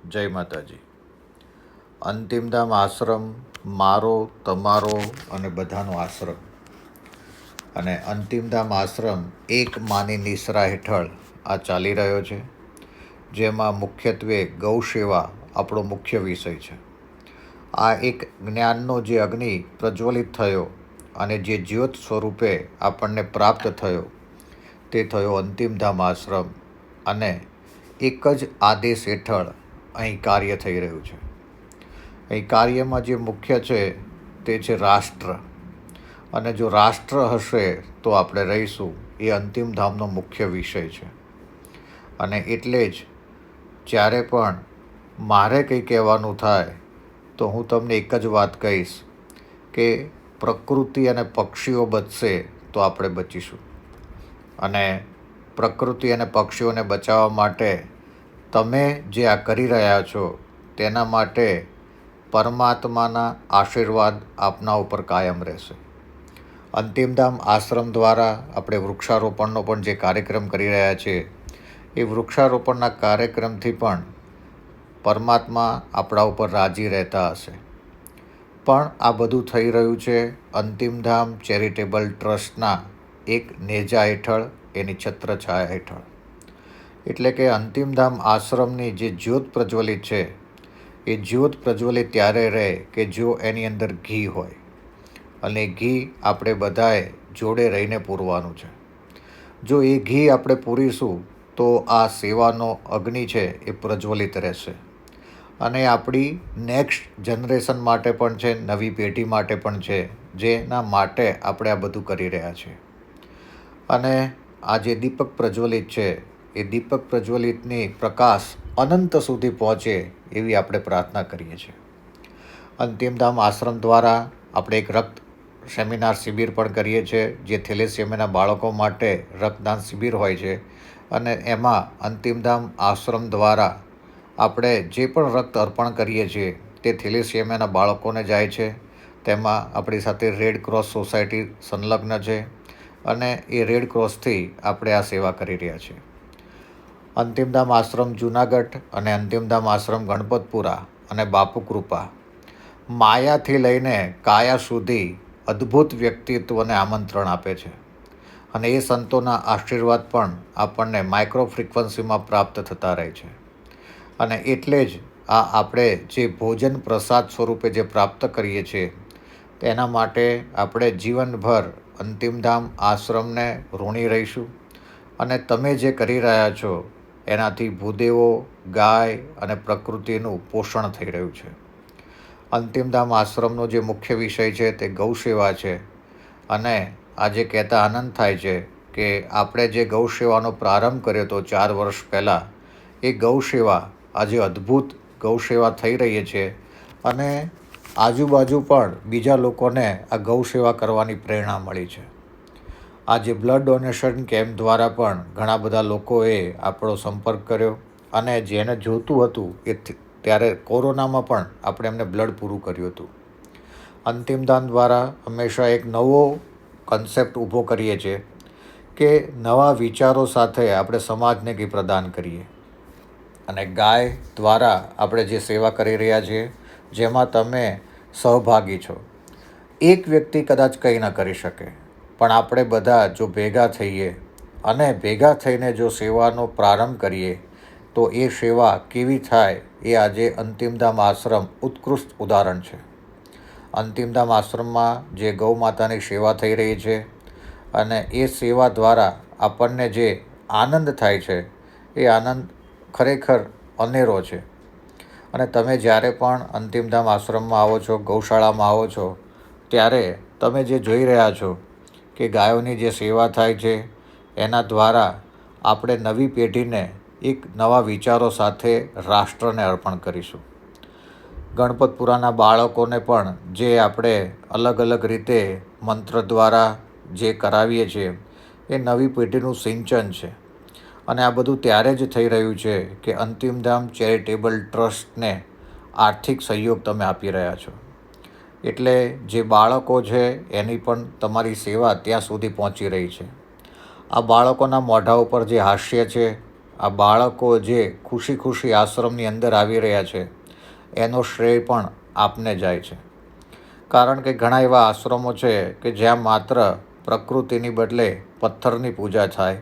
જય માતાજી. અંતિમધામ આશ્રમ મારો, તમારો અને બધાનો આશ્રમ. અને અંતિમધામ આશ્રમ એક માની નિશ્રા હેઠળ આ ચાલી રહ્યો છે, જેમાં મુખ્યત્વે ગૌ સેવા આપણો મુખ્ય વિષય છે. આ એક જ્ઞાનનો જે અગ્નિ પ્રજ્વલિત થયો અને જે જ્યોત સ્વરૂપે આપણને પ્રાપ્ત થયો તે થયો અંતિમધામ આશ્રમ. અને એક જ આદેશ હેઠળ અહીં કાર્ય થઈ રહ્યું છે. અહીં કાર્યમાં જે મુખ્ય છે તે છે રાષ્ટ્ર. અને જો રાષ્ટ્ર હશે તો આપણે રહીશું, એ અંતિમધામનો મુખ્ય વિષય છે. અને એટલે જ જ્યારે પણ મારે કંઈ કહેવાનું થાય તો હું તમને એક જ વાત કહીશ કે પ્રકૃતિ અને પક્ષીઓ બચશે તો આપણે બચીશું. અને પ્રકૃતિ અને પક્ષીઓને બચાવવા માટે તમે જે આ કરી રહ્યા છો તેના માટે પરમાત્માના આશીર્વાદ આપના ઉપર કાયમ રહેશે. અંતિમધામ આશ્રમ દ્વારા આપણે વૃક્ષારોપણનો પણ જે કાર્યક્રમ કરી રહ્યા છીએ, એ વૃક્ષારોપણના કાર્યક્રમથી પણ પરમાત્મા આપણા ઉપર રાજી રહેતા હશે. પણ આ બધું થઈ રહ્યું છે અંતિમધામ ચેરિટેબલ ટ્રસ્ટના એક નેજા હેઠળ, એની છત્રછાયા હેઠળ. એટલે કે અંતિમધામ આશ્રમની જે જ્યોત પ્રજ્વલિત છે, એ જ્યોત પ્રજ્વલિત ત્યારે રહે કે જો એની અંદર ઘી હોય. અને ઘી આપણે બધાએ જોડે રહીને પૂરવાનું છે. જો એ ઘી આપણે પૂરીશું તો આ સેવાનો અગ્નિ છે એ પ્રજ્વલિત રહેશે. અને આપણી નેક્સ્ટ જનરેશન માટે પણ છે, નવી પેઢી માટે પણ છે, જેના માટે આપણે આ બધું કરી રહ્યા છીએ. અને આ જે દીપક પ્રજ્વલિત છે, એ દીપક પ્રજ્વલિતની પ્રકાશ અનંત સુધી પહોંચે એવી આપણે પ્રાર્થના કરીએ છીએ. અંતિમધામ આશ્રમ દ્વારા આપણે એક રક્ત સેમિનાર શિબિર પણ કરીએ છીએ, જે થેલેસેમિયાના બાળકો માટે રક્તદાન શિબિર હોય છે. અને એમાં અંતિમધામ આશ્રમ દ્વારા આપણે જે પણ રક્ત અર્પણ કરીએ છીએ તે થેલેસેમિયાના બાળકોને જાય છે. તેમાં આપણી સાથે રેડ ક્રોસ સોસાયટી સંલગ્ન છે અને એ રેડ ક્રોસથી આપણે આ સેવા કરી રહ્યા છીએ. અંતિમધામ આશ્રમ જૂનાગઢ અને અંતિમધામ આશ્રમ ગણપતપુરા અને બાપુ કૃપા માયાથી લઈને કાયા સુધી અદ્ભુત વ્યક્તિત્વને આમંત્રણ આપે છે. અને એ સંતોના આશીર્વાદ પણ આપણને માઇક્રો ફ્રિકવન્સીમાં પ્રાપ્ત થતા રહે છે. અને એટલે જ આ આપણે જે ભોજન પ્રસાદ સ્વરૂપે જે પ્રાપ્ત કરીએ છીએ તેના માટે આપણે જીવનભર અંતિમધામ આશ્રમને ઋણી રહીશું. અને તમે જે કરી રહ્યા છો એનાથી ભૂદેવો, ગાય અને પ્રકૃતિનું પોષણ થઈ રહ્યું છે. અંતિમધામ આશ્રમનો જે મુખ્ય વિષય છે તે ગૌ સેવા છે. અને આજે કહેતા આનંદ થાય છે કે આપણે જે ગૌ સેવાનો પ્રારંભ કર્યો હતો 4 વર્ષ પહેલાં, એ ગૌ સેવા આજે અદ્ભુત ગૌ સેવા થઈ રહી છે. અને આજુબાજુ પણ બીજા લોકોને આ ગૌ સેવા કરવાની પ્રેરણા મળી છે. આજે બ્લડ ડોનેશન કેમ્પ દ્વારા પણ ઘણા બધા લોકોએ આપણો સંપર્ક કર્યો. અને જેને જોઈતું હતું એ ત્યારે કોરોનામાં પણ આપણે એમને બ્લડ પૂરું કર્યું હતું. અંતિમધામ દ્વારા હંમેશા એક નવો કન્સેપ્ટ ઊભો કરીએ છીએ કે નવા વિચારો સાથે આપણે સમાજને કંઈ પ્રદાન કરીએ. અને ગાય દ્વારા આપણે જે સેવા કરી રહ્યા છીએ, જેમાં તમે સહભાગી છો. એક વ્યક્તિ કદાચ કંઈ ન કરી શકે, પણ આપણે બધા જો ભેગા થઈએ અને ભેગા થઈને જો સેવાનો પ્રારંભ કરીએ તો એ સેવા કેવી થાય એ આજે અંતિમધામ આશ્રમ ઉત્કૃષ્ટ ઉદાહરણ છે. અંતિમધામ આશ્રમમાં જે ગૌ માતાની સેવા થઈ રહી છે અને એ સેવા દ્વારા આપણને જે આનંદ થાય છે એ આનંદ ખરેખર અનેરો છે. અને તમે જ્યારે પણ અંતિમધામ આશ્રમમાં આવો છો, ગૌશાળામાં આવો છો, ત્યારે તમે જે જોઈ રહ્યા છો કે ગાયોની જે સેવા થાય છે એના દ્વારા આપણે નવી પેઢીને એક નવા વિચારો સાથે રાષ્ટ્રને અર્પણ કરીશું. ગણપતપુરાના બાળકોને પણ જે આપણે અલગ અલગ રીતે મંત્ર દ્વારા જે કરાવીએ છીએ એ નવી પેઢીનું સિંચન છે. અને આ બધું ત્યારે જ થઈ રહ્યું છે કે અંતિમધામ ચેરિટેબલ ટ્રસ્ટને આર્થિક સહયોગ તમે આપી રહ્યા છો. એટલે જે બાળકો છે એની પણ તમારી સેવા ત્યાં સુધી પહોંચી રહી છે. આ બાળકોના મોઢા ઉપર જે હાસ્ય છે આ બાળકો જે ખુશી ખુશી આશ્રમની અંદર આવી રહ્યા છે એનો શ્રેય પણ આપને જાય છે. કારણ કે ઘણા એવા આશ્રમો છે કે જ્યાં માત્ર પ્રકૃતિની બદલે પથ્થરની પૂજા થાય,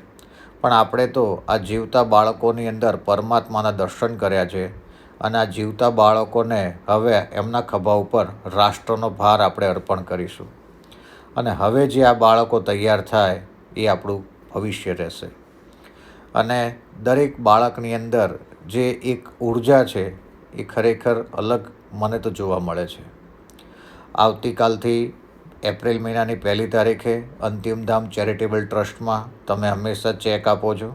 પણ આપણે તો આ જીવતા બાળકોની અંદર પરમાત્માના દર્શન કર્યા છે અને આ જીવતા બાળકોને હવે એમના ખભા ઉપર રાષ્ટ્રનો ભાર આપણે અર્પણ કરીશું. અને હવે જે આ બાળકો તૈયાર થાય એ આપણું ભવિષ્ય રહેશે. અને દરેક બાળકની અંદર જે એક ઉર્જા છે એ ખરેખર અલગ મને તો જોવા મળે છે. આવતીકાલથી એપ્રિલ મહિનાની 1 તારીખે અંતિમધામ ચેરિટેબલ ટ્રસ્ટમાં તમે હંમેશા ચેક આપો છો.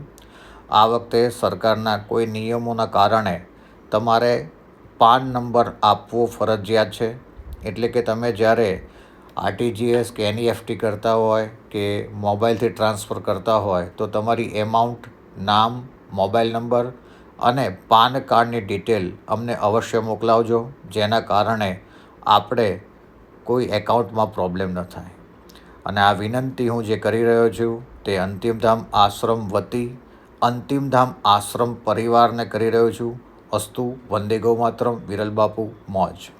આ વખતે સરકારના કોઈ નિયમોના કારણે તમારે પાન નંબર આપવો ફરજિયાત છે. એટલે કે તમે જ્યારે RTGS કે NEFT કરતા હોય કે મોબાઈલથી ટ્રાન્સફર કરતા હોય તો તમારી એમાઉન્ટ, નામ, મોબાઈલ નંબર અને પાન કાર્ડની ડિટેલ અમને અવશ્ય મોકલાવજો, જેના કારણે આપણે કોઈ એકાઉન્ટમાં પ્રોબ્લેમ ન થાય. અને આ વિનંતી હું જે કરી રહ્યો છું તે અંતિમધામ આશ્રમ વતી અંતિમધામ આશ્રમ પરિવારને કરી રહ્યો છું. અસ્તુ વંદે ગૌ માતરમ. વિરલ બાપુ, મોજ.